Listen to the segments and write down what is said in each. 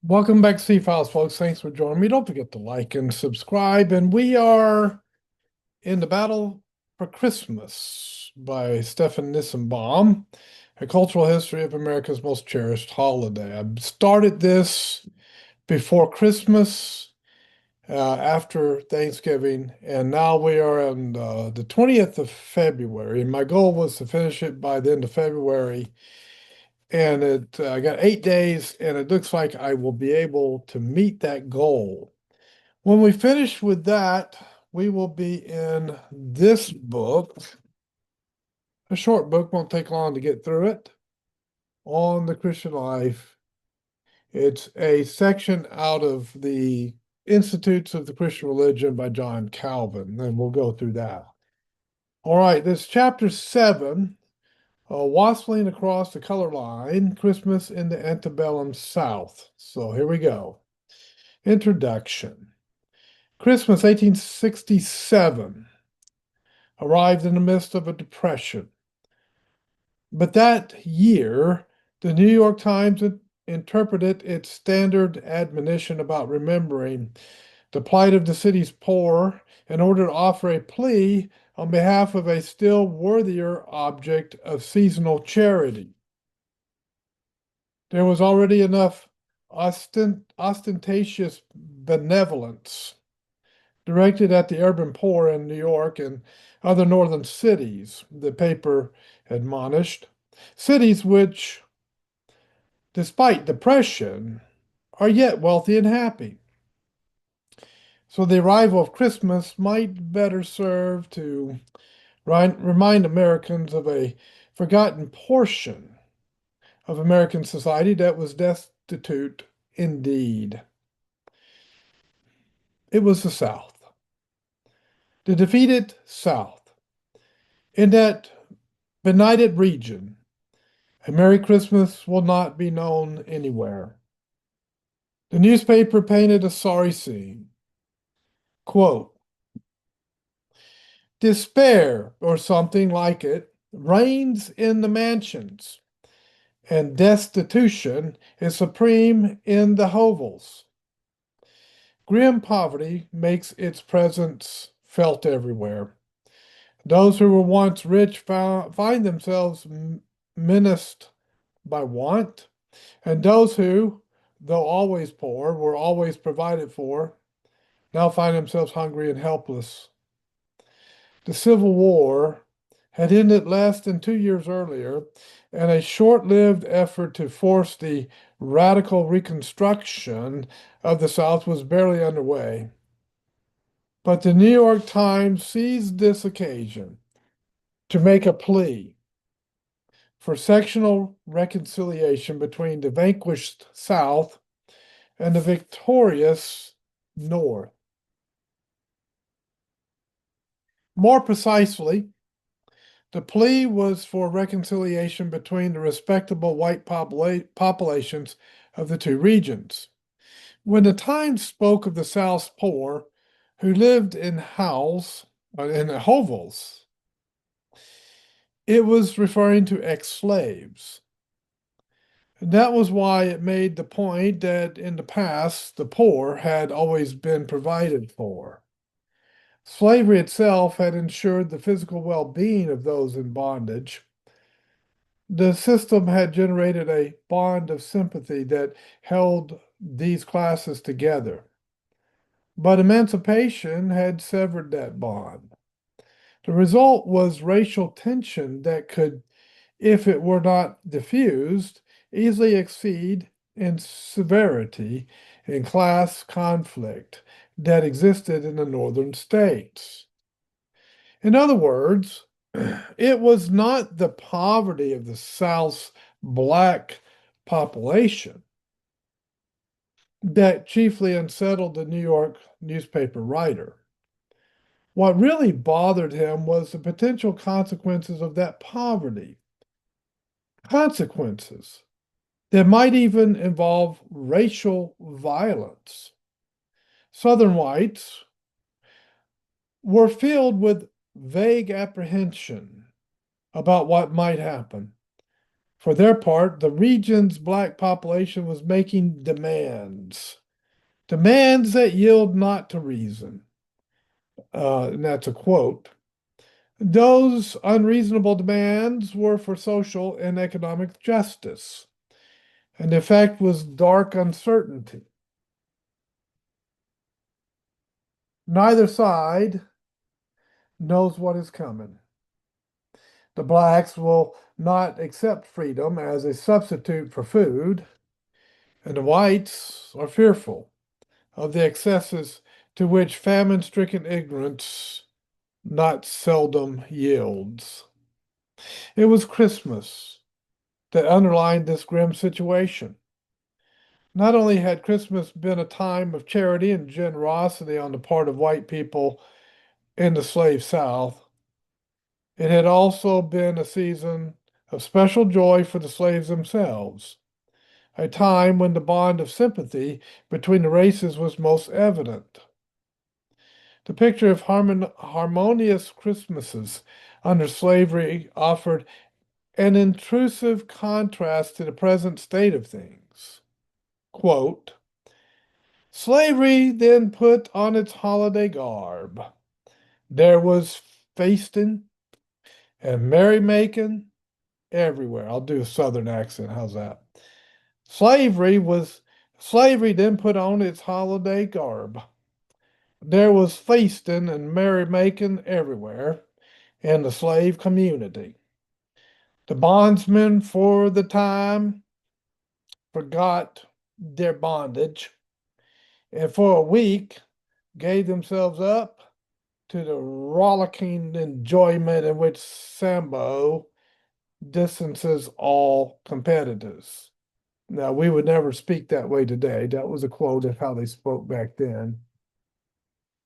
Welcome back to C-Files, folks. Thanks for joining me. Don't forget to like and subscribe. And we are in The Battle for Christmas by Stefan Nissenbaum, A Cultural History of America's Most Cherished Holiday. I started this before Christmas, after Thanksgiving, and now we are on the 20th of February. My goal was to finish it by the end of February, and I got 8 days, and it looks like I will be able to meet that goal. When we finish with that, we will be in this book, a short book, won't take long to get through it, On the Christian Life. It's a section out of the Institutes of the Christian Religion by John Calvin, and we'll go through that. All right, this chapter 7, Wassailing Across the Color Line, Christmas in the Antebellum South. So here we go. Introduction. Christmas 1867 arrived in the midst of a depression. But that year, the New York Times interpreted its standard admonition about remembering the plight of the city's poor in order to offer a plea on behalf of a still worthier object of seasonal charity. There was already enough ostentatious benevolence directed at the urban poor in New York and other northern cities, the paper admonished. Cities which, despite depression, are yet wealthy and happy. So the arrival of Christmas might better serve to remind Americans of a forgotten portion of American society that was destitute indeed. It was the South, the defeated South. In that benighted region, a Merry Christmas will not be known anywhere. The newspaper painted a sorry scene. Quote, despair, or something like it, reigns in the mansions, and destitution is supreme in the hovels. Grim poverty makes its presence felt everywhere. Those who were once rich find themselves menaced by want, and those who, though always poor, were always provided for, now find themselves hungry and helpless. The Civil War had ended less than 2 years earlier, and a short-lived effort to force the radical reconstruction of the South was barely underway. But the New York Times seized this occasion to make a plea for sectional reconciliation between the vanquished South and the victorious North. More precisely, the plea was for reconciliation between the respectable white populations of the two regions. When the Times spoke of the South's poor who lived in hovels, it was referring to ex-slaves. That was why it made the point that in the past, the poor had always been provided for. Slavery itself had ensured the physical well-being of those in bondage. The system had generated a bond of sympathy that held these classes together. But emancipation had severed that bond. The result was racial tension that could, if it were not diffused, easily exceed in severity in class conflict that existed in the northern states. In other words, it was not the poverty of the South's black population that chiefly unsettled the New York newspaper writer. What really bothered him was the potential consequences of that poverty. Consequences that might even involve racial violence. Southern whites were filled with vague apprehension about what might happen. For their part, the region's black population was making demands that yield not to reason. And that's a quote. Those unreasonable demands were for social and economic justice, and the effect was dark uncertainty. Neither side knows what is coming. The blacks will not accept freedom as a substitute for food, and the whites are fearful of the excesses to which famine-stricken ignorance not seldom yields. It was Christmas that underlined this grim situation. Not only had Christmas been a time of charity and generosity on the part of white people in the slave South, it had also been a season of special joy for the slaves themselves, a time when the bond of sympathy between the races was most evident. The picture of harmonious Christmases under slavery offered an intrusive contrast to the present state of things. Quote, slavery then put on its holiday garb. There was feasting and merrymaking everywhere. I'll do a southern accent. How's that? Slavery then put on its holiday garb. There was feasting and merrymaking everywhere in the slave community. The bondsmen for the time forgot their bondage and for a week gave themselves up to the rollicking enjoyment in which Sambo distances all competitors. Now, we would never speak that way today. That was a quote of how they spoke back then.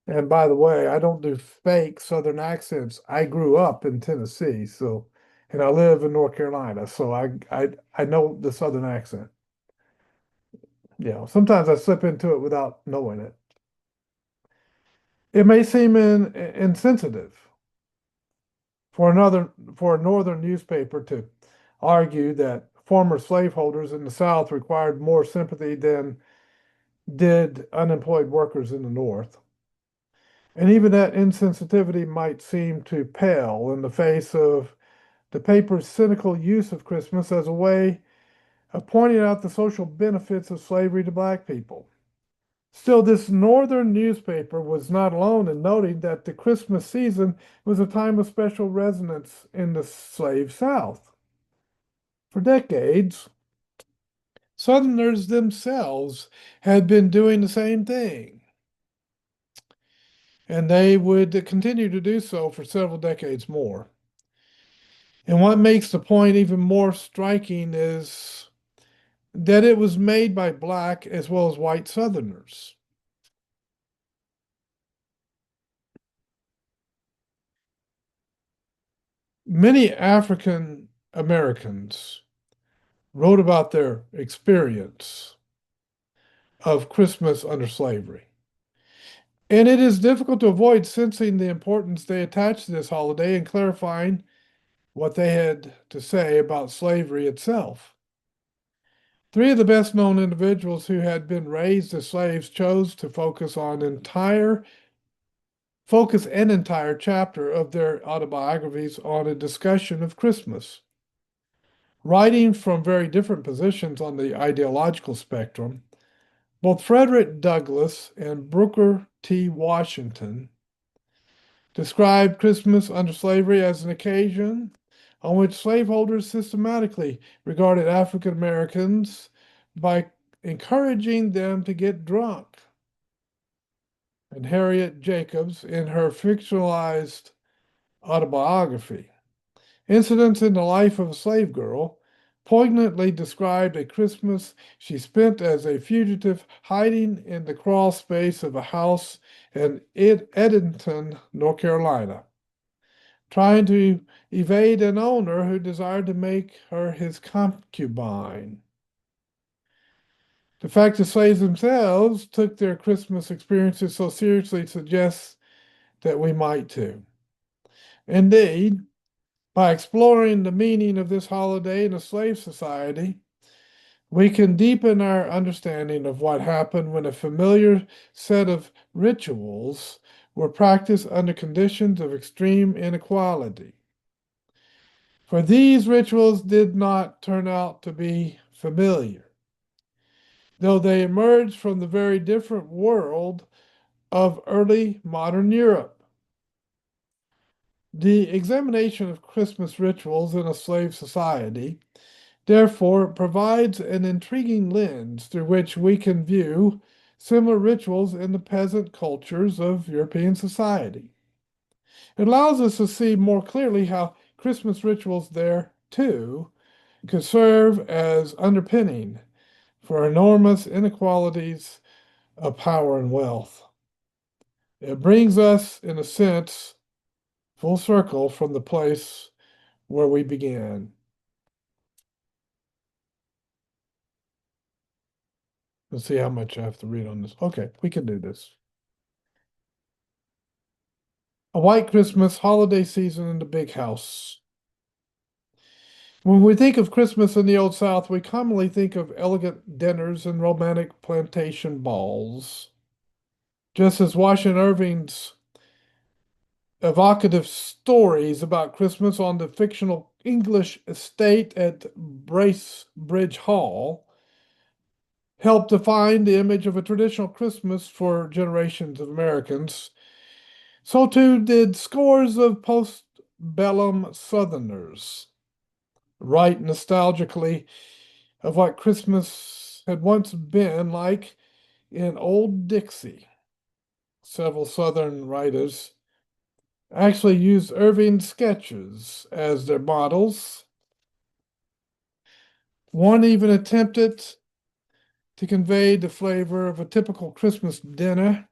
And by the way, I don't do fake Southern accents. I grew up in Tennessee, so and I live in North Carolina, so I know the Southern accent. Sometimes I slip into it without knowing it. It may seem insensitive for a northern newspaper to argue that former slaveholders in the South required more sympathy than did unemployed workers in the North. And even that insensitivity might seem to pale in the face of the paper's cynical use of Christmas as a way of pointing out the social benefits of slavery to black people. Still, this northern newspaper was not alone in noting that the Christmas season was a time of special resonance in the slave South. For decades, Southerners themselves had been doing the same thing, and they would continue to do so for several decades more. And what makes the point even more striking is that it was made by black as well as white Southerners. Many African Americans wrote about their experience of Christmas under slavery. And it is difficult to avoid sensing the importance they attach to this holiday and clarifying what they had to say about slavery itself. Three of the best known individuals who had been raised as slaves chose to focus an entire chapter of their autobiographies on a discussion of Christmas. Writing from very different positions on the ideological spectrum, both Frederick Douglass and Booker T. Washington described Christmas under slavery as an occasion on which slaveholders systematically regarded African Americans by encouraging them to get drunk. And Harriet Jacobs, in her fictionalized autobiography, Incidents in the Life of a Slave Girl, poignantly described a Christmas she spent as a fugitive hiding in the crawl space of a house in Edenton, North Carolina, trying to evade an owner who desired to make her his concubine. The fact that slaves themselves took their Christmas experiences so seriously suggests that we might too. Indeed, By exploring the meaning of this holiday in a slave society, we can deepen our understanding of what happened when a familiar set of rituals were practiced under conditions of extreme inequality. For these rituals did not turn out to be familiar, though they emerged from the very different world of early modern Europe. The examination of Christmas rituals in a slave society, therefore, provides an intriguing lens through which we can view similar rituals in the peasant cultures of European society. It allows us to see more clearly how Christmas rituals there, too, could serve as underpinning for enormous inequalities of power and wealth. It brings us, in a sense, full circle from the place where we began. Let's see how much I have to read on this. Okay, we can do this. A white Christmas holiday season in the big house. When we think of Christmas in the Old South, we commonly think of elegant dinners and romantic plantation balls. Just as Washington Irving's evocative stories about Christmas on the fictional English estate at Bracebridge Hall helped define the image of a traditional Christmas for generations of Americans, so too did scores of postbellum Southerners write nostalgically of what Christmas had once been like in Old Dixie. Several Southern writers actually used Irving's sketches as their models. One even attempted to convey the flavor of a typical Christmas dinner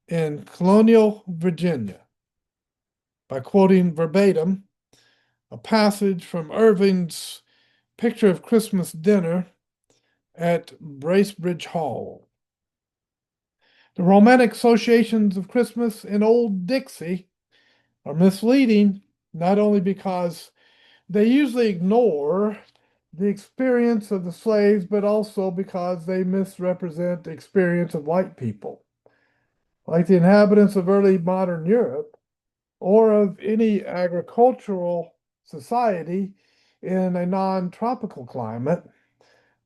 in colonial Virginia by quoting verbatim a passage from Irving's Picture of Christmas Dinner at Bracebridge Hall. The romantic associations of Christmas in Old Dixie are misleading, not only because they usually ignore the experience of the slaves, but also because they misrepresent the experience of white people. Like the inhabitants of early modern Europe or of any agricultural society in a non-tropical climate,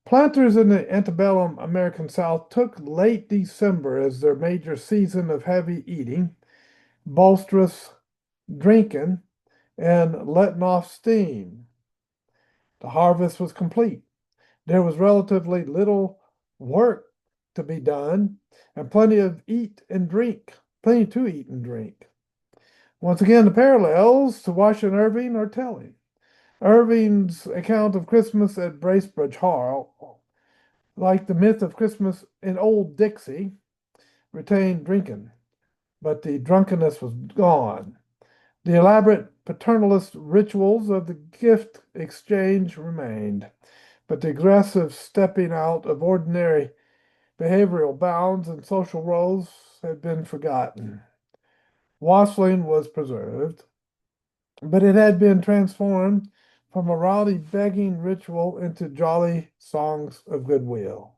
planters in the antebellum American South took late December as their major season of heavy eating, boisterous drinking, and letting off steam. The harvest was complete. There was relatively little work to be done and plenty to eat and drink. Once again, the parallels to Washington Irving are telling. Irving's account of Christmas at Bracebridge Hall, like the myth of Christmas in Old Dixie, retained drinking, but the drunkenness was gone. The elaborate paternalist rituals of the gift exchange remained, but the aggressive stepping out of ordinary behavioral bounds and social roles had been forgotten. Wassailing was preserved, but it had been transformed from a rowdy begging ritual into jolly songs of goodwill.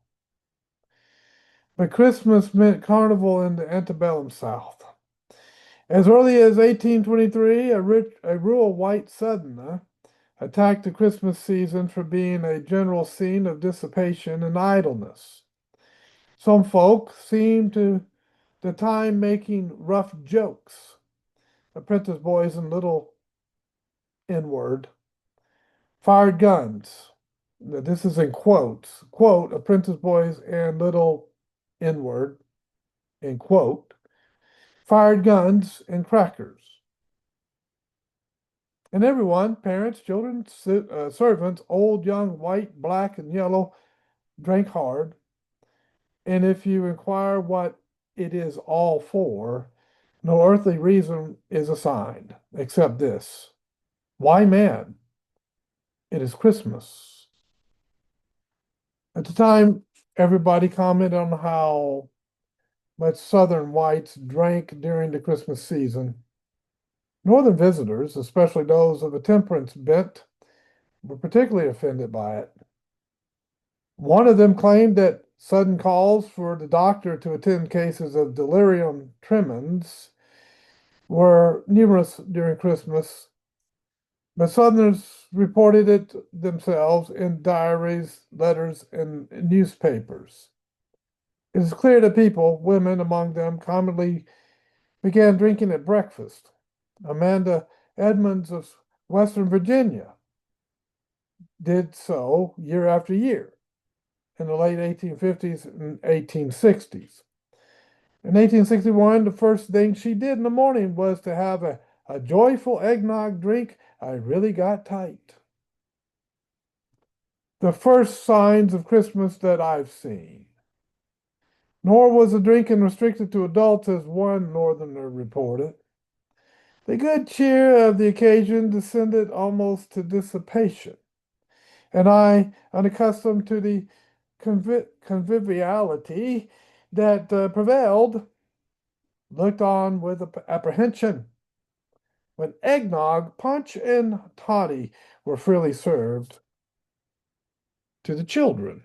But Christmas meant carnival in the antebellum South. As early as 1823, a rural white Southerner attacked the Christmas season for being a general scene of dissipation and idleness. Some folk seemed to the time making rough jokes. Apprentice boys and little N-word fired guns. Now, this is in quotes. Quote, apprentice boys and little N-word, in quote, fired guns and crackers. And everyone, parents, children, servants, old, young, white, black, and yellow, drank hard. And if you inquire what it is all for, no earthly reason is assigned, except this. Why man? It is Christmas. At the time, everybody commented on how much Southern whites drank during the Christmas season. Northern visitors, especially those of a temperance bent, were particularly offended by it. One of them claimed that sudden calls for the doctor to attend cases of delirium tremens were numerous during Christmas, but Southerners reported it themselves in diaries, letters, and newspapers. It is clear that people, women among them, commonly began drinking at breakfast. Amanda Edmonds of Western Virginia did so year after year in the late 1850s and 1860s. In 1861, the first thing she did in the morning was to have a joyful eggnog drink. I really got tight. The first signs of Christmas that I've seen. Nor was the drinking restricted to adults, as one Northerner reported. The good cheer of the occasion descended almost to dissipation, and I, unaccustomed to the conviviality that prevailed, looked on with apprehension when eggnog, punch, and toddy were freely served to the children.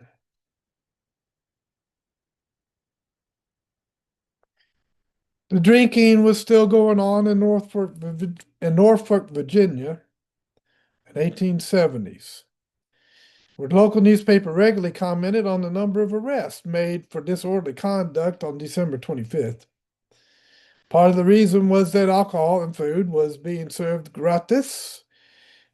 The drinking was still going on in Norfolk, Virginia in 1870s, where the local newspaper regularly commented on the number of arrests made for disorderly conduct on December 25th. Part of the reason was that alcohol and food was being served gratis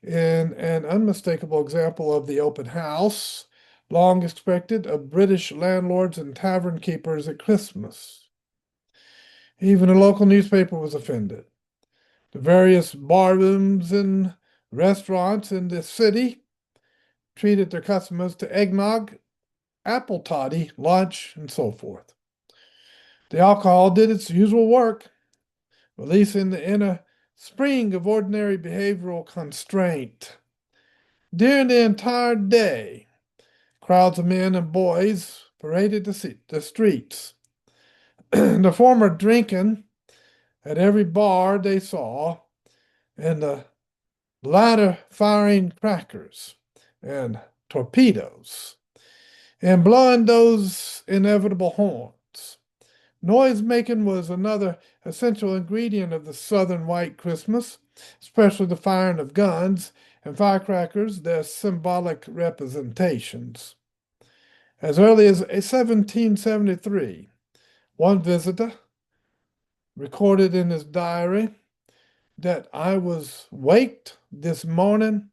in an unmistakable example of the open house, long expected of British landlords and tavern keepers at Christmas. Even a local newspaper was offended. The various barrooms and restaurants in the city treated their customers to eggnog, apple toddy, lunch, and so forth. The alcohol did its usual work, releasing the inner spring of ordinary behavioral constraint. During the entire day, crowds of men and boys paraded the streets, the former drinking at every bar they saw, and the latter firing crackers and torpedoes and blowing those inevitable horns. Noise making was another essential ingredient of the Southern white Christmas, especially the firing of guns and firecrackers, their symbolic representations. As early as 1773, one visitor recorded in his diary that I was waked this morning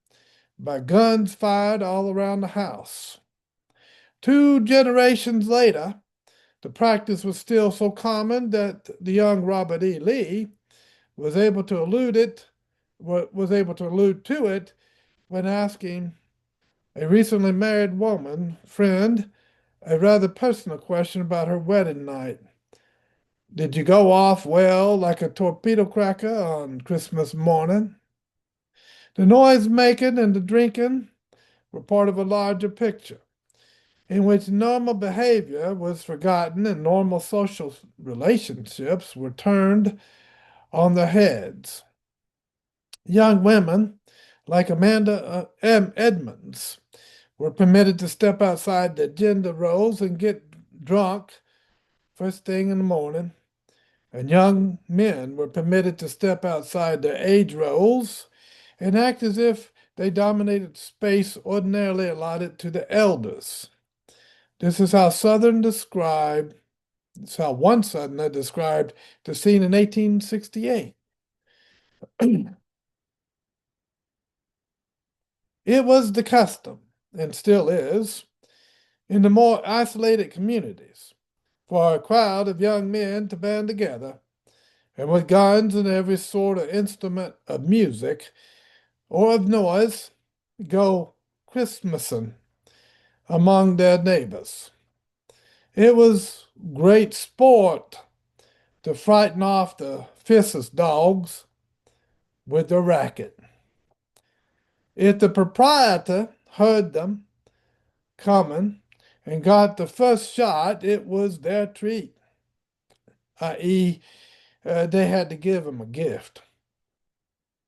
by guns fired all around the house. 2 generations later, the practice was still so common that the young Robert E. Lee was able to allude to it when asking a recently married woman friend a rather personal question about her wedding night. Did you go off well like a torpedo cracker on Christmas morning? The noise making and the drinking were part of a larger picture in which normal behavior was forgotten and normal social relationships were turned on their heads. Young women, like Amanda Edmonds, were permitted to step outside their gender roles and get drunk first thing in the morning, and young men were permitted to step outside their age roles and act as if they dominated space ordinarily allotted to the elders. This is how one Southerner described the scene in 1868. It was the custom, and still is, in the more isolated communities, for a crowd of young men to band together, and with guns and every sort of instrument of music or of noise, go Christmasing among their neighbors. It was great sport to frighten off the fiercest dogs with their racket. If the proprietor heard them coming and got the first shot, it was their treat, i.e., they had to give him a gift.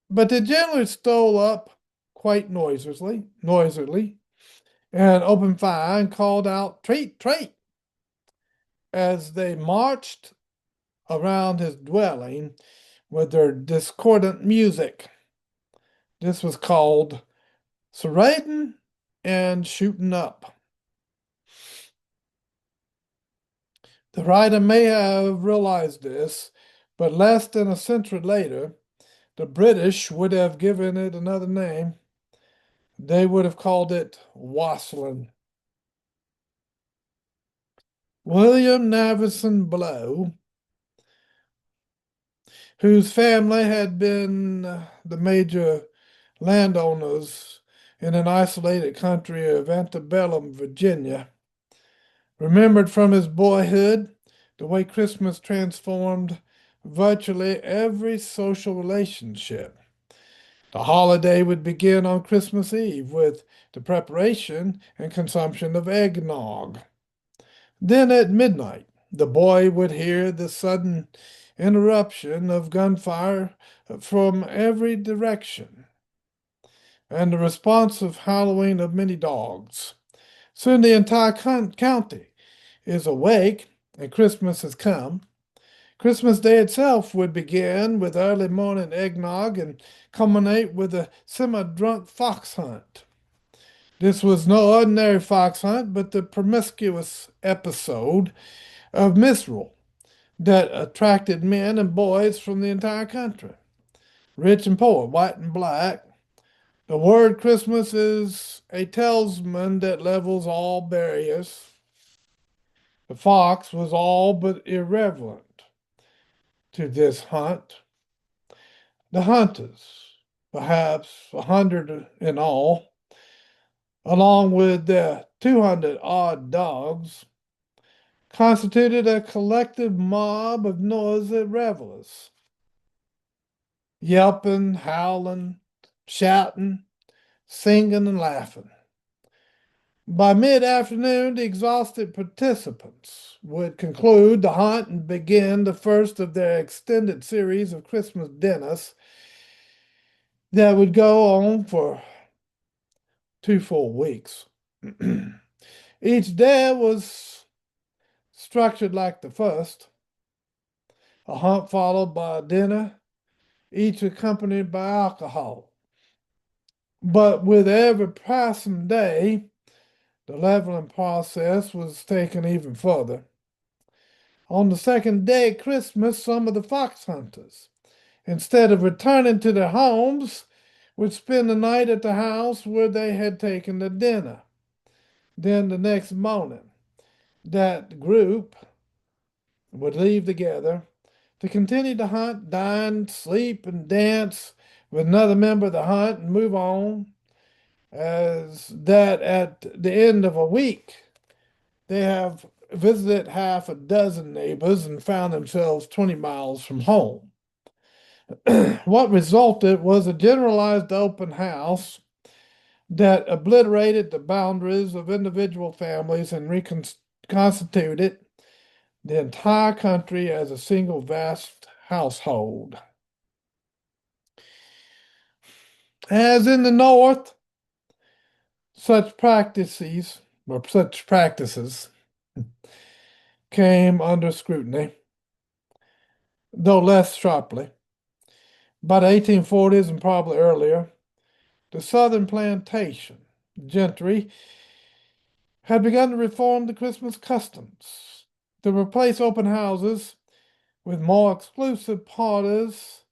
But they generally stole up quite noisily, and opened fire and called out, "Treat, treat," as they marched around his dwelling with their discordant music. This was called serading and shooting up. The writer may have realized this, but less than a century later, the British would have given it another name. They would have called it wassailing. William Navison Blow, whose family had been the major landowners in an isolated country of antebellum Virginia, remembered from his boyhood the way Christmas transformed virtually every social relationship. The holiday would begin on Christmas Eve with the preparation and consumption of eggnog. Then at midnight, the boy would hear the sudden interruption of gunfire from every direction and the responsive howling of many dogs. Soon the entire county is awake and Christmas has come. Christmas Day itself would begin with early morning eggnog and culminate with a semi-drunk fox hunt. This was no ordinary fox hunt, but the promiscuous episode of misrule that attracted men and boys from the entire country, rich and poor, white and black. The word Christmas is a talisman that levels all barriers. The fox was all but irrelevant to this hunt. The hunters, perhaps 100 in all, along with their 200 odd dogs, constituted a collective mob of noisy revelers, yelping, howling, shouting, singing, and laughing. By mid-afternoon, the exhausted participants would conclude the hunt and begin the first of their extended series of Christmas dinners that would go on for 2 full weeks. Each day was structured like the first, a hunt followed by a dinner, each accompanied by alcohol. But with every passing day, the leveling process was taken even further. On the second day of Christmas, some of the fox hunters, instead of returning to their homes, would spend the night at the house where they had taken the dinner. Then the next morning, that group would leave together to continue to hunt, dine, sleep, and dance with another member of the hunt and move on. As that at the end of a week, they have visited half a dozen neighbors and found themselves 20 miles from home. What resulted was a generalized open house that obliterated the boundaries of individual families and reconstituted the entire country as a single vast household. As in the North, such practices came under scrutiny, though less sharply. By the 1840s and probably earlier, the Southern plantation gentry had begun to reform the Christmas customs to replace open houses with more exclusive parties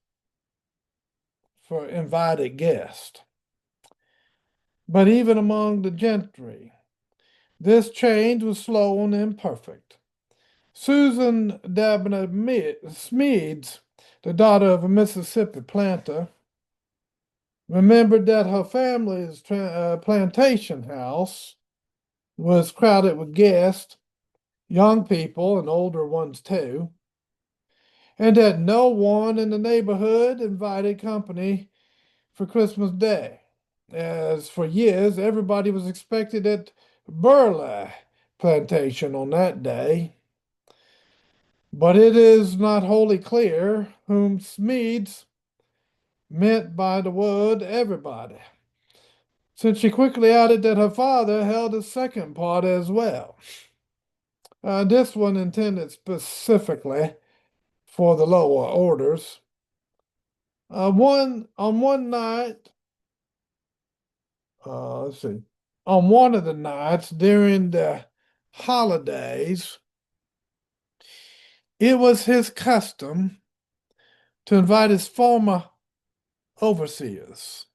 for invited guests. But even among the gentry, this change was slow and imperfect. Susan Dabney Smeads, the daughter of a Mississippi planter, remembered that her family's plantation house was crowded with guests, young people and older ones too, and that no one in the neighborhood invited company for Christmas Day, as for years everybody was expected at Burleigh Plantation on that day. But it is not wholly clear whom Smeads meant by the word everybody, since she quickly added that her father held a second part as well. This one intended specifically for the lower orders. One night, let's see, on one of the nights during the holidays, it was his custom to invite his former overseers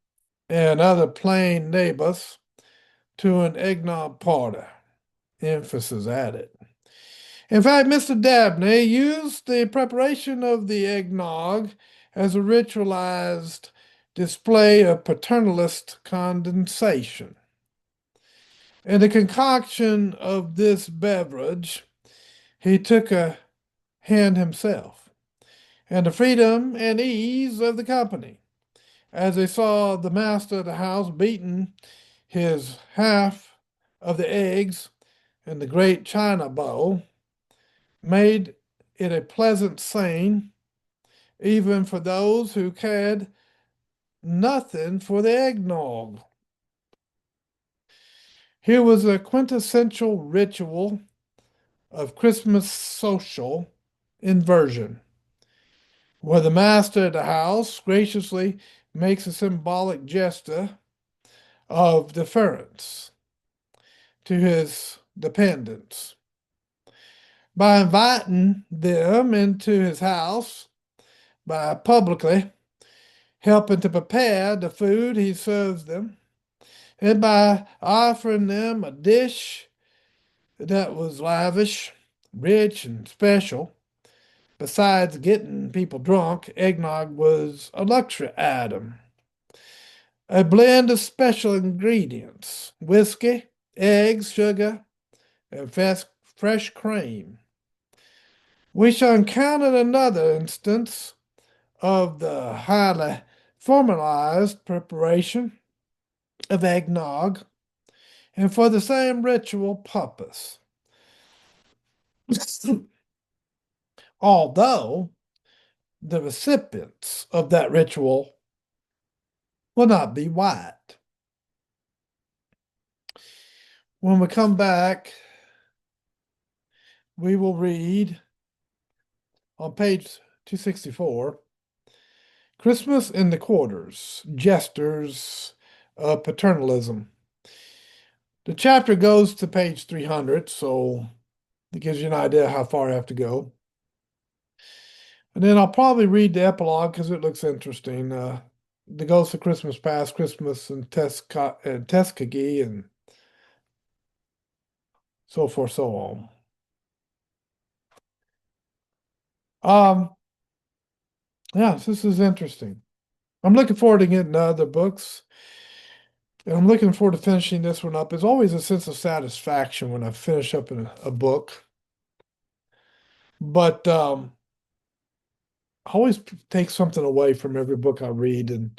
and other plain neighbors to an eggnog party. Emphasis added. In fact, Mr. Dabney used the preparation of the eggnog as a ritualized display of paternalist condescension. In the concoction of this beverage, he took a hand himself, and the freedom and ease of the company, as they saw the master of the house beating his half of the eggs in the great china bowl, made it a pleasant scene, even for those who cared nothing for the eggnog. Here was a quintessential ritual of Christmas social inversion, where the master of the house graciously makes a symbolic gesture of deference to his dependents by inviting them into his house, by publicly helping to prepare the food he serves them, and by offering them a dish that was lavish, rich, and special. Besides getting people drunk, eggnog was a luxury item, a blend of special ingredients: whiskey, eggs, sugar, and fresh cream. We shall encounter another instance of the highly formalized preparation of eggnog, and for the same ritual purpose. Although the recipients of that ritual will not be white. When we come back, we will read on page 264, Christmas in the Quarters, Jesters of Paternalism. The chapter goes to page 300, so it gives you an idea how far I have to go. And then I'll probably read the epilogue because it looks interesting. The Ghost of Christmas Past, Christmas and Tuskegee, and so forth, so on. Yeah, this is interesting. I'm looking forward to getting other books. And I'm looking forward to finishing this one up. There's always a sense of satisfaction when I finish up a book. But I always take something away from every book I read, and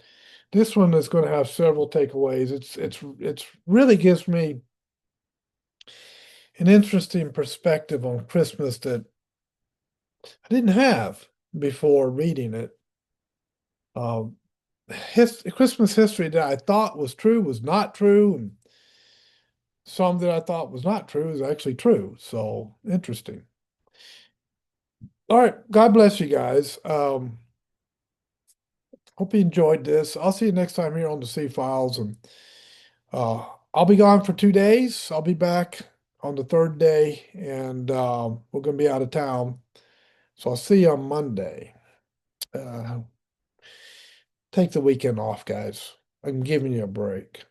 this one is going to have several takeaways. It's really gives me an interesting perspective on Christmas that I didn't have before reading it. Christmas history that I thought was true was not true, and some that I thought was not true is actually true. So interesting. All right. God bless you guys. Hope you enjoyed this. I'll see you next time here on the C Files, and I'll be gone for 2 days. I'll be back on the third day, and we're going to be out of town. So I'll see you on Monday. Uh, take the weekend off, guys. I'm giving you a break.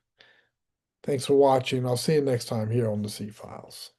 Thanks for watching. I'll see you next time here on the C Files.